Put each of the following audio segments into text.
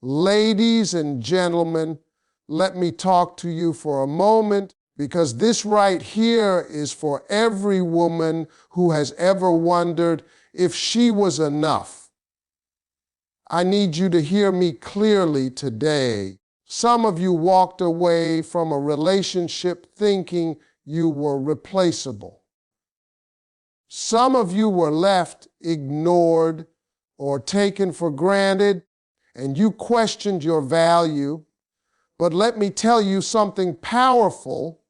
Ladies and gentlemen, let me talk to you for a moment, because this right here is for every woman who has ever wondered if she was enough. I need you to hear me clearly today. Some of you walked away from a relationship thinking you were replaceable. Some of you were left ignored or taken for granted, and you questioned your value. But let me tell you something powerful.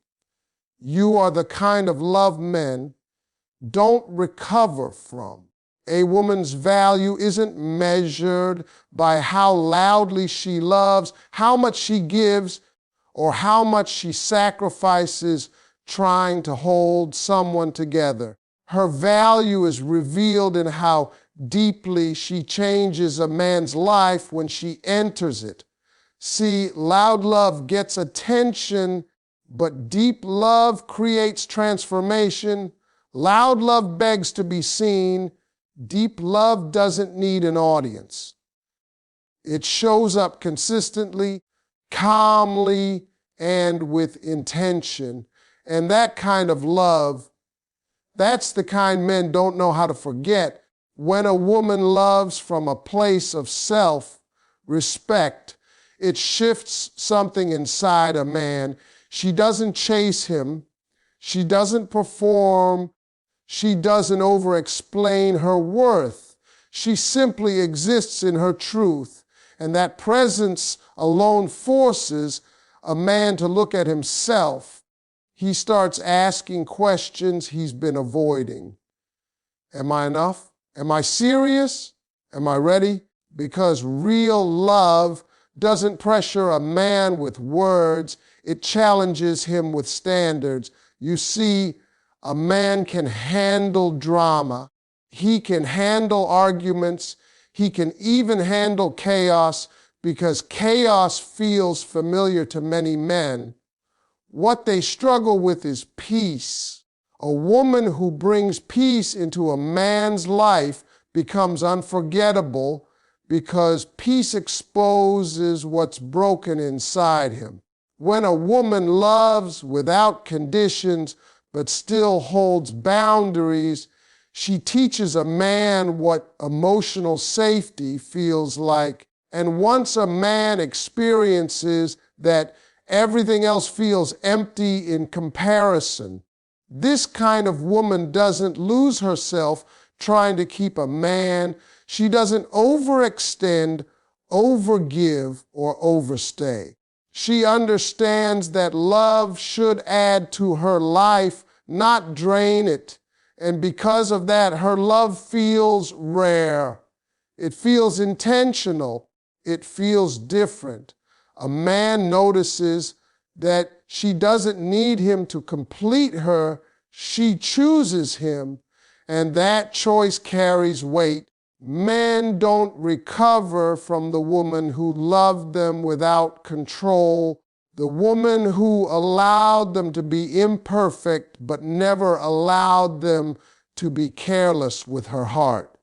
You are the kind of love men don't recover from. A woman's value isn't measured by how loudly she loves, how much she gives, or how much she sacrifices trying to hold someone together. Her value is revealed in how deeply she changes a man's life when she enters it. See, loud love gets attention, but deep love creates transformation. Loud love begs to be seen. Deep love doesn't need an audience. It shows up consistently, calmly, and with intention. And that kind of love, that's the kind men don't know how to forget. When a woman loves from a place of self-respect, it shifts something inside a man. She doesn't chase him. She doesn't perform. She doesn't over-explain her worth. She simply exists in her truth. And that presence alone forces a man to look at himself. He starts asking questions he's been avoiding. Am I enough? Am I serious? Am I ready? Because real love doesn't pressure a man with words. It challenges him with standards. You see, a man can handle drama. He can handle arguments. He can even handle chaos, because chaos feels familiar to many men. What they struggle with is peace. A woman who brings peace into a man's life becomes unforgettable, because peace exposes what's broken inside him. When a woman loves without conditions but still holds boundaries, she teaches a man what emotional safety feels like. And once a man experiences that, everything else feels empty in comparison. This kind of woman doesn't lose herself trying to keep a man. She doesn't overextend, overgive, or overstay. She understands that love should add to her life, not drain it. And because of that, her love feels rare. It feels intentional. It feels different. A man notices that she doesn't need him to complete her. She chooses him, and that choice carries weight. Men don't recover from the woman who loved them without control, the woman who allowed them to be imperfect but never allowed them to be careless with her heart.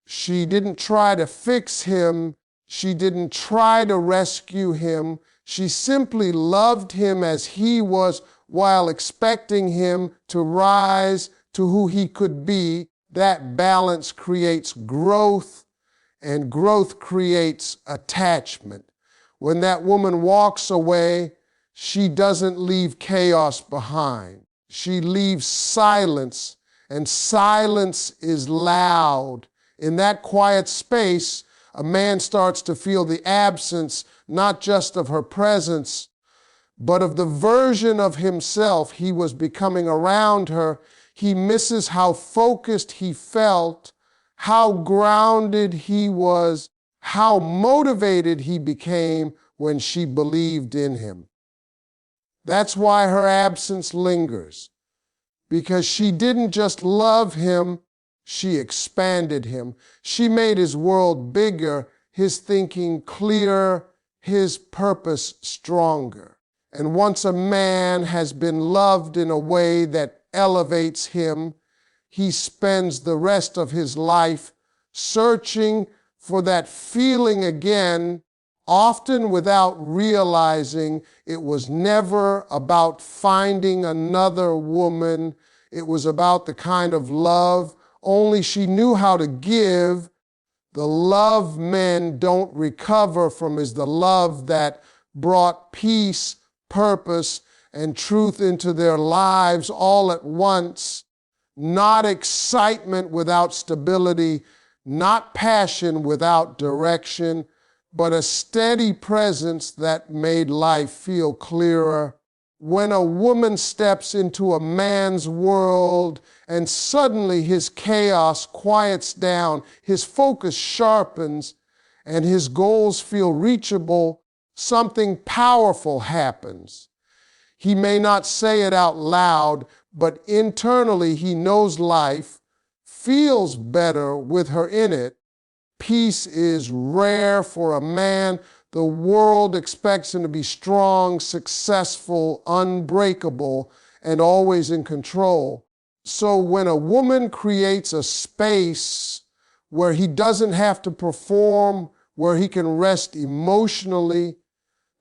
She didn't try to fix him. She didn't try to rescue him. She simply loved him as he was while expecting him to rise to who he could be. That balance creates growth, and growth creates attachment. When that woman walks away, she doesn't leave chaos behind. She leaves silence, and silence is loud. In that quiet space, a man starts to feel the absence, not just of her presence, but of the version of himself he was becoming around her. He misses how focused he felt, how grounded he was, how motivated he became when she believed in him. That's why her absence lingers, because she didn't just love him, she expanded him. She made his world bigger, his thinking clearer, his purpose stronger. And once a man has been loved in a way that elevates him, he spends the rest of his life searching for that feeling again, often without realizing it was never about finding another woman. It was about the kind of love only she knew how to give. The love men don't recover from is the love that brought peace, purpose, and truth into their lives all at once. Not excitement without stability, not passion without direction, but a steady presence that made life feel clearer. When a woman steps into a man's world and suddenly his chaos quiets down, his focus sharpens, and his goals feel reachable, something powerful happens. He may not say it out loud, but internally he knows life feels better with her in it. Peace is rare for a man. The world expects him to be strong, successful, unbreakable, and always in control. So when a woman creates a space where he doesn't have to perform, where he can rest emotionally,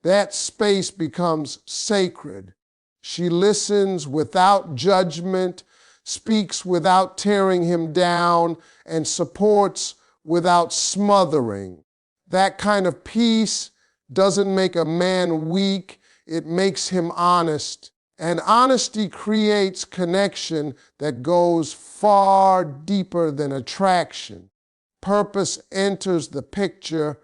that space becomes sacred. She listens without judgment, speaks without tearing him down, and supports without smothering. That kind of peace doesn't make a man weak, it makes him honest. And honesty creates connection that goes far deeper than attraction. Purpose enters the picture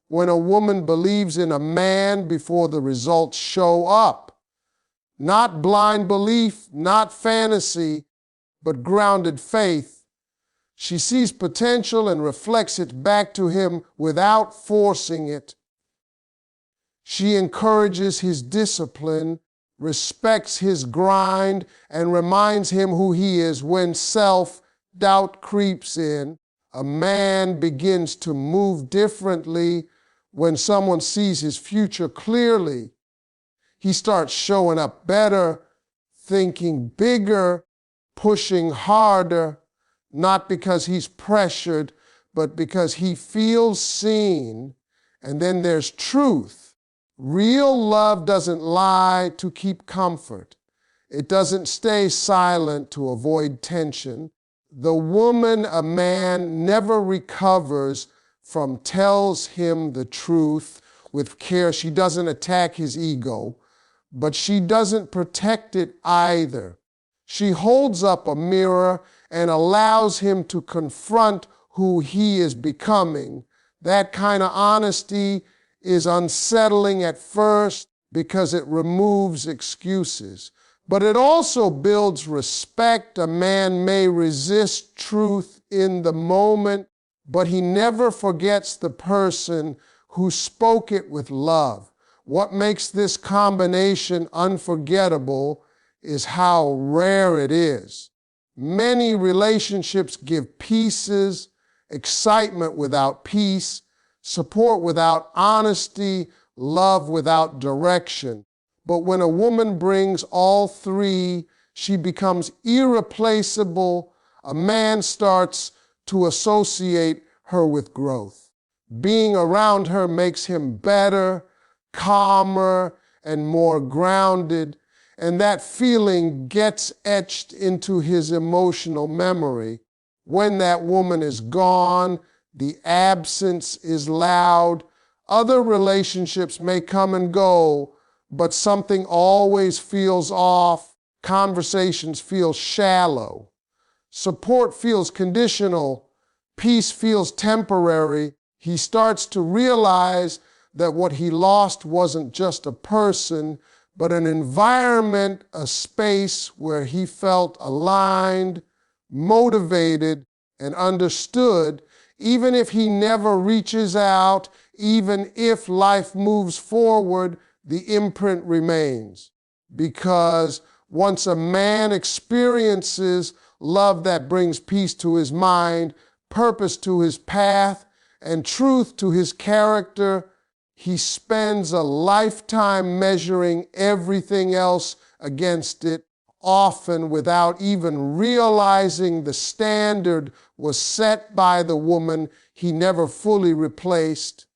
when a woman believes in a man before the results show up. Not blind belief, not fantasy, but grounded faith. She sees potential and reflects it back to him without forcing it. She encourages his discipline, respects his grind, and reminds him who he is when self-doubt creeps in. A man begins to move differently when someone sees his future clearly. He starts showing up better, thinking bigger, pushing harder, not because he's pressured, but because he feels seen. And then there's truth. Real love doesn't lie to keep comfort. It doesn't stay silent to avoid tension. The woman a man never recovers from tells him the truth with care. She doesn't attack his ego, but she doesn't protect it either. She holds up a mirror and allows him to confront who he is becoming. That kind of honesty is unsettling at first because it removes excuses. But it also builds respect. A man may resist truth in the moment, but he never forgets the person who spoke it with love. What makes this combination unforgettable is how rare it is. Many relationships give pieces, excitement without peace, support without honesty, love without direction. But when a woman brings all three, she becomes irreplaceable. A man starts to associate her with growth. Being around her makes him better, calmer, and more grounded. And that feeling gets etched into his emotional memory. When that woman is gone, the absence is loud. Other relationships may come and go, but something always feels off. Conversations feel shallow. Support feels conditional. Peace feels temporary. He starts to realize that what he lost wasn't just a person, but an environment, a space where he felt aligned, motivated, and understood, even if he never reaches out, even if life moves forward, the imprint remains. Because once a man experiences love that brings peace to his mind, purpose to his path, and truth to his character, he spends a lifetime measuring everything else against it, often without even realizing the standard was set by the woman he never fully replaced.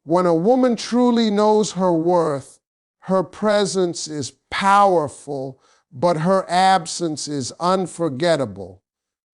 When a woman truly knows her worth, her presence is powerful, but her absence is unforgettable.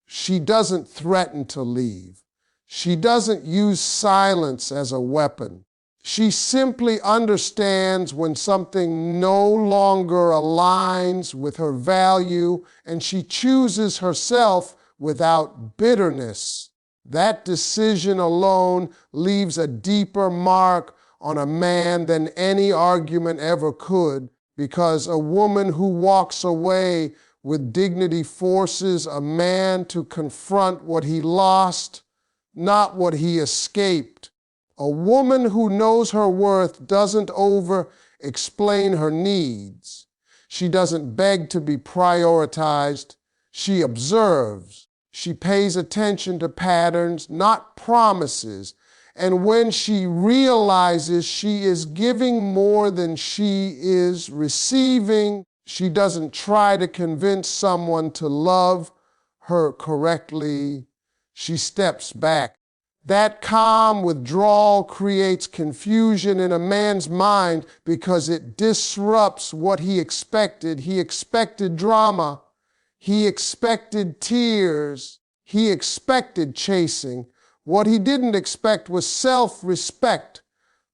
She doesn't threaten to leave. She doesn't use silence as a weapon. She simply understands when something no longer aligns with her value, and she chooses herself without bitterness. That decision alone leaves a deeper mark on a man than any argument ever could, because a woman who walks away with dignity forces a man to confront what he lost, not what he escaped. A woman who knows her worth doesn't over-explain her needs. She doesn't beg to be prioritized. She observes. She pays attention to patterns, not promises. And when she realizes she is giving more than she is receiving, she doesn't try to convince someone to love her correctly. She steps back. That calm withdrawal creates confusion in a man's mind because it disrupts what he expected. He expected drama. He expected tears. He expected chasing. What he didn't expect was self-respect.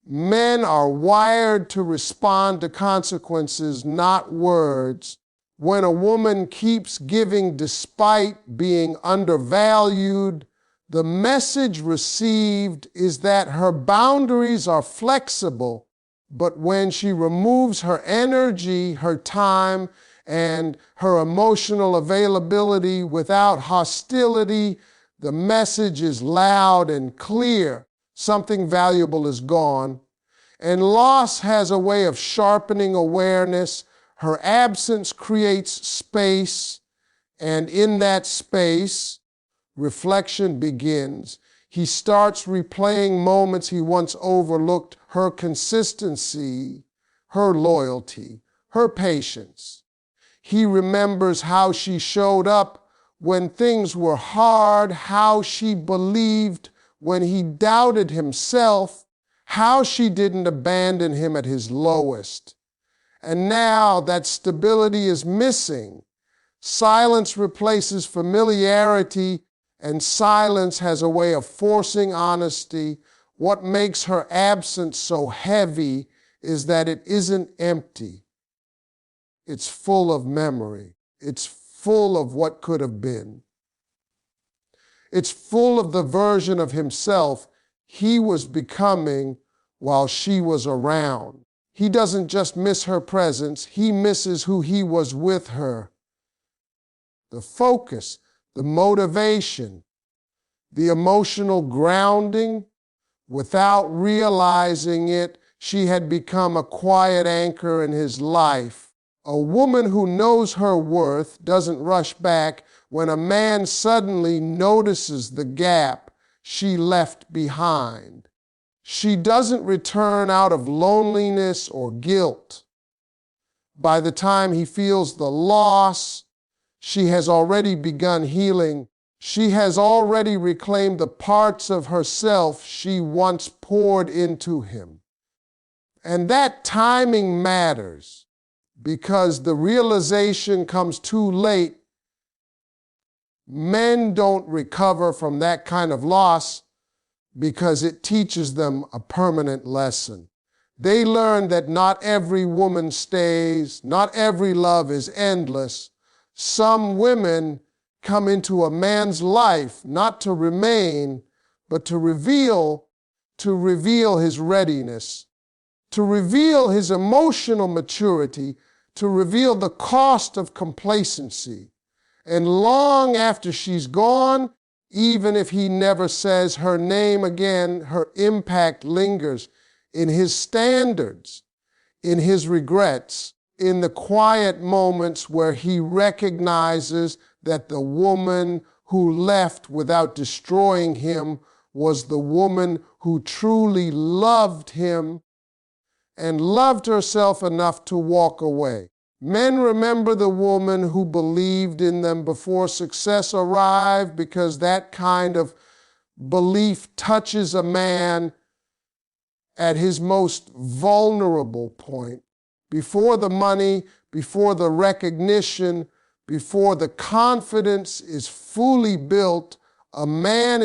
Men are wired to respond to consequences, not words. When a woman keeps giving despite being undervalued, the message received is that her boundaries are flexible, but when she removes her energy, her time, and her emotional availability without hostility, the message is loud and clear. Something valuable is gone. And loss has a way of sharpening awareness. Her absence creates space, and in that space, reflection begins. He starts replaying moments he once overlooked, her consistency, her loyalty, her patience. He remembers how she showed up when things were hard, how she believed when he doubted himself, how she didn't abandon him at his lowest. And now that stability is missing. Silence replaces familiarity, and silence has a way of forcing honesty. What makes her absence so heavy is that it isn't empty. It's full of memory. It's full of what could have been. It's full of the version of himself he was becoming while she was around. He doesn't just miss her presence, he misses who he was with her. The focus, the motivation, the emotional grounding. Without realizing it, she had become a quiet anchor in his life. A woman who knows her worth doesn't rush back when a man suddenly notices the gap she left behind. She doesn't return out of loneliness or guilt. By the time he feels the loss, she has already begun healing. She has already reclaimed the parts of herself she once poured into him. And that timing matters because the realization comes too late. Men don't recover from that kind of loss because it teaches them a permanent lesson. They learn that not every woman stays, not every love is endless. Some women come into a man's life not to remain, but to reveal his readiness, to reveal his emotional maturity, to reveal the cost of complacency. And long after she's gone, even if he never says her name again, her impact lingers in his standards, in his regrets, in the quiet moments where he recognizes that the woman who left without destroying him was the woman who truly loved him and loved herself enough to walk away. Men remember the woman who believed in them before success arrived, because that kind of belief touches a man at his most vulnerable point. Before the money, before the recognition, before the confidence is fully built, a man